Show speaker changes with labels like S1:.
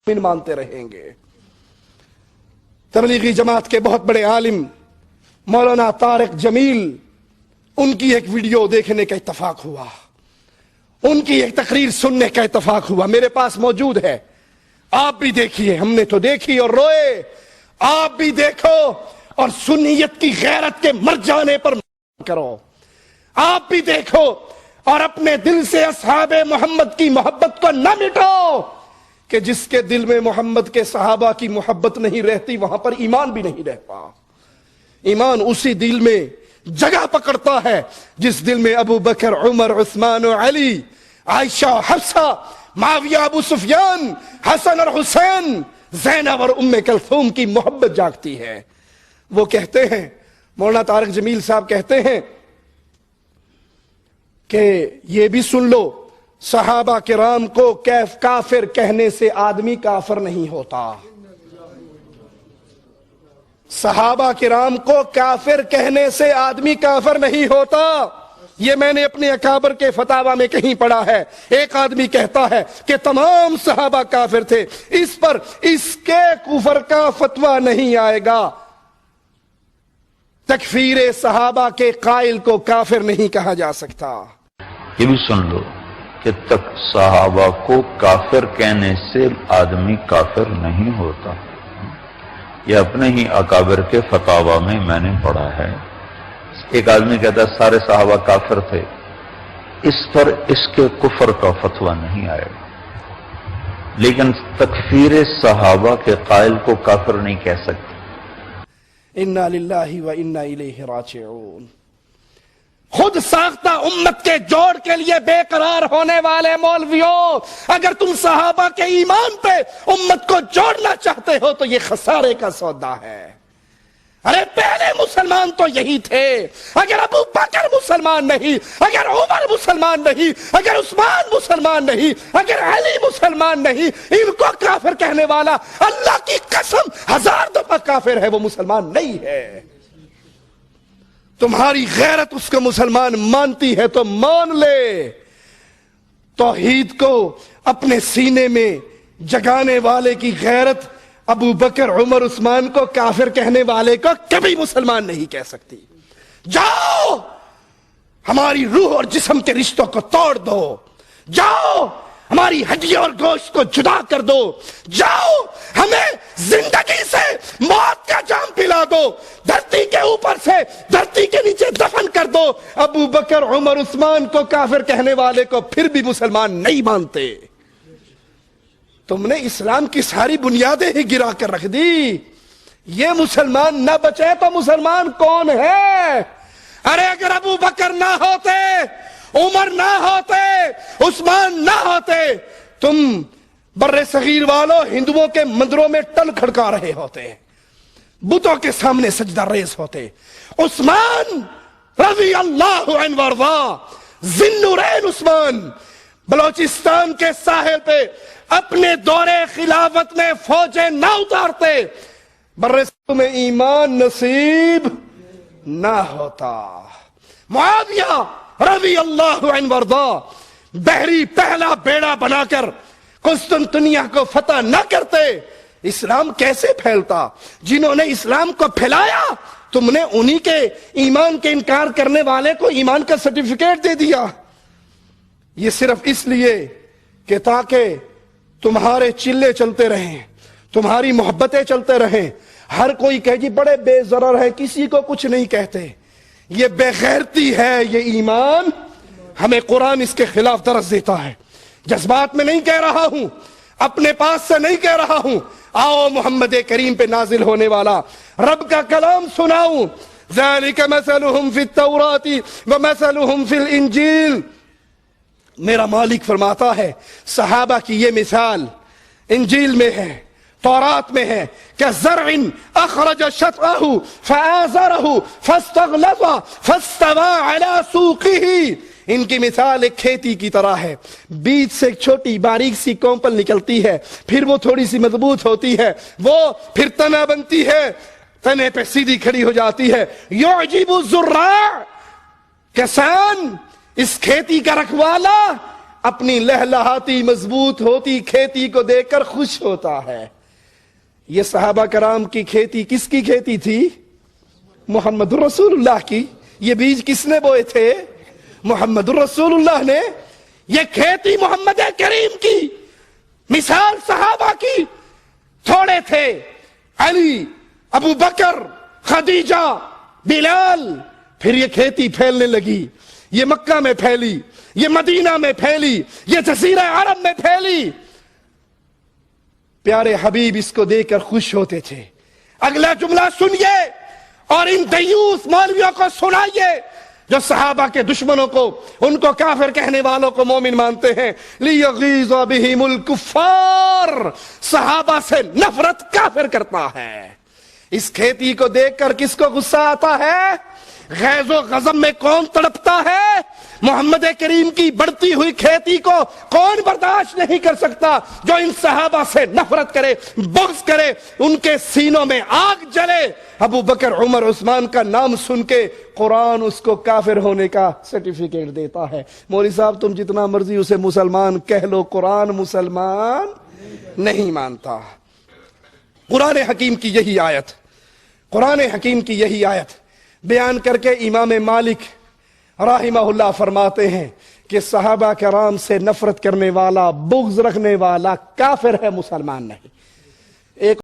S1: مانتے رہیں گے۔ تبلیغی جماعت کے بہت بڑے عالم مولانا طارق جمیل، ان کی ایک ویڈیو دیکھنے کا اتفاق ہوا، ان کی ایک تقریر سننے کا اتفاق ہوا، میرے پاس موجود ہے، آپ بھی دیکھیے، ہم نے تو دیکھی اور روئے، آپ بھی دیکھو اور سنیت کی غیرت کے مر جانے پر کرو، آپ بھی دیکھو اور اپنے دل سے اصحاب محمد کی محبت کو نہ مٹاؤ، کہ جس کے دل میں محمد کے صحابہ کی محبت نہیں رہتی وہاں پر ایمان بھی نہیں رہتا۔ ایمان اسی دل میں جگہ پکڑتا ہے جس دل میں ابو بکر، عمر، عثمان و علی، عائشہ، حفصہ، معاویہ، ابو سفیان، حسن اور حسین، زینب اور ام کلثوم کی محبت جاگتی ہے۔ وہ کہتے ہیں، مولانا طارق جمیل صاحب کہتے ہیں کہ یہ بھی سن لو، صحابہ کرام کو کافر کہنے سے آدمی کافر نہیں ہوتا، صحابہ کرام کو کافر کہنے سے آدمی کافر نہیں ہوتا۔ یہ میں نے اپنے اکابر کے فتاوی میں کہیں پڑھا ہے، ایک آدمی کہتا ہے کہ تمام صحابہ کافر تھے، اس پر اس کے کفر کا فتویٰ نہیں آئے گا، تکفیر صحابہ کے قائل کو کافر نہیں کہا جا سکتا۔
S2: یہ بھی سن لو کہ تک صحابہ کو کافر کہنے سے آدمی کافر نہیں ہوتا، یہ اپنے ہی اکابر کے فتاوی میں نے پڑھا ہے۔ ایک آدمی کہتا ہے سارے صحابہ کافر تھے، اس پر اس کے کفر کا فتویٰ نہیں آئے گا، لیکن تکفیر صحابہ کے قائل کو کافر نہیں کہہ سکتے۔
S1: انا للہ و انا الیہ راجعون۔ خود ساختہ امت کے جوڑ کے لیے بے قرار ہونے والے مولویوں، اگر تم صحابہ کے ایمان پہ امت کو جوڑنا چاہتے ہو تو یہ خسارے کا سودا ہے۔ ارے پہلے مسلمان تو یہی تھے، اگر ابو بکر مسلمان نہیں، اگر عمر مسلمان نہیں، اگر عثمان مسلمان نہیں، اگر علی مسلمان نہیں، ان کو کافر کہنے والا اللہ کی قسم 1000 دفعہ کافر ہے، وہ مسلمان نہیں ہے۔ تمہاری غیرت اس کو مسلمان مانتی ہے تو مان لے، توحید کو اپنے سینے میں جگانے والے کی غیرت ابو بکر، عمر، عثمان کو کافر کہنے والے کو کبھی مسلمان نہیں کہہ سکتی۔ جاؤ ہماری روح اور جسم کے رشتوں کو توڑ دو، جاؤ ہماری ہڈیوں اور گوشت کو جدا کر دو، جاؤ ہمیں زندگی سے موت کا جام پلا دو، دھرتی کے اوپر سے دھرتی کے نیچے دفن کر دو، ابو بکر، عمر، عثمان کو کافر کہنے والے کو پھر بھی مسلمان نہیں مانتے۔ تم نے اسلام کی ساری بنیادیں ہی گرا کر رکھ دی، یہ مسلمان نہ بچے تو مسلمان کون ہے؟ ارے اگر ابو بکر نہ ہوتے، عمر نہ ہوتے، عثمان نہ ہوتے، تم بر صغیر والوں ہندوؤں کے مندروں میں ٹن کھڑکا رہے ہوتے، بتوں کے سامنے سجدہ ریز ہوتے۔ عثمان رضی اللہ عنہ وارضاہ، ذی النورین عثمان، بلوچستان کے ساحل پہ اپنے دور خلافت میں فوجیں نہ اتارتے، بر صغیر میں ایمان نصیب نہ ہوتا۔ معاویہ رضی اللہ عنہ وارضاہ بحری پہلا بیڑا بنا کر قسطنطنیہ کو فتح نہ کرتے، اسلام کیسے پھیلتا؟ جنہوں نے اسلام کو پھیلایا تم نے انہی کے ایمان کے انکار کرنے والے کو ایمان کا سرٹیفکیٹ دے دیا۔ یہ صرف اس لیے کہ تاکہ تمہارے چلے چلتے رہیں، تمہاری محبتیں چلتے رہیں، ہر کوئی کہے جی بڑے بے ضرر ہے، کسی کو کچھ نہیں کہتے۔ یہ بے غیرتی ہے، یہ ایمان ہمیں قرآن اس کے خلاف درس دیتا ہے۔ جذبات میں نہیں کہہ رہا ہوں، اپنے پاس سے نہیں کہہ رہا ہوں، آؤ محمد کریم پہ نازل ہونے والا رب کا کلام سناؤں۔ ذَلِكَ مَثَلُهُمْ فِي التَّوْرَاةِ وَمَثَلُهُمْ فِي الْإِنْجِيلِ۔ میرا مالک فرماتا ہے صحابہ کی یہ مثال انجیل میں ہے، تورات میں ہے، کہ زرع اخرج شطأه فآزره فاستغلظ فاستوى على سوقه۔ ان کی مثال ایک کھیتی کی طرح ہے، بیج سے ایک چھوٹی باریک سی کونپل نکلتی ہے، پھر وہ تھوڑی سی مضبوط ہوتی ہے، وہ پھر تنا بنتی ہے، تنے پہ سیدھی کھڑی ہو جاتی ہے۔ یعجب الزراع، کسان، اس کھیتی کا رکھوالا اپنی لہلہاتی مضبوط ہوتی کھیتی کو دیکھ کر خوش ہوتا ہے۔ یہ صحابہ کرام کی کھیتی کس کی کھیتی تھی؟ محمد رسول اللہ کی۔ یہ بیج کس نے بوئے تھے؟ محمد رسول اللہ نے۔ یہ کھیتی محمد کریم کی، مثال صحابہ کی تھوڑے تھے، علی، ابو بکر، خدیجہ، بلال۔ پھر یہ کھیتی پھیلنے لگی، یہ مکہ میں پھیلی، یہ مدینہ میں پھیلی، یہ جزیرہ عرب میں پھیلی۔ پیارے حبیب اس کو دیکھ کر خوش ہوتے تھے۔ اگلا جملہ سنیے اور ان دیوس مولویوں کو سنائیے جو صحابہ کے دشمنوں کو، ان کو کافر کہنے والوں کو مومن مانتے ہیں۔ لِيَغِيظَ بِهِمُ الْكُفَّارِ، صحابہ سے نفرت کافر کرتا ہے۔ اس کھیتی کو دیکھ کر کس کو غصہ آتا ہے؟ غیظ و غضب میں کون تڑپتا ہے؟ محمد کریم کی بڑھتی ہوئی کھیتی کو کون برداشت نہیں کر سکتا؟ جو ان صحابہ سے نفرت کرے، بغض کرے، ان کے سینوں میں آگ جلے۔ ابو بکر، عمر، عثمان کا نام سن کے قرآن اس کو کافر ہونے کا سرٹیفکیٹ دیتا ہے۔ مولوی صاحب تم جتنا مرضی اسے مسلمان کہہ لو، قرآن مسلمان نہیں مانتا۔ قرآن حکیم کی یہی آیت، قرآن حکیم کی یہی آیت بیان کر کے امام مالک رحمہ اللہ فرماتے ہیں کہ صحابہ کرام سے نفرت کرنے والا، بغض رکھنے والا کافر ہے، مسلمان نہیں۔ ایک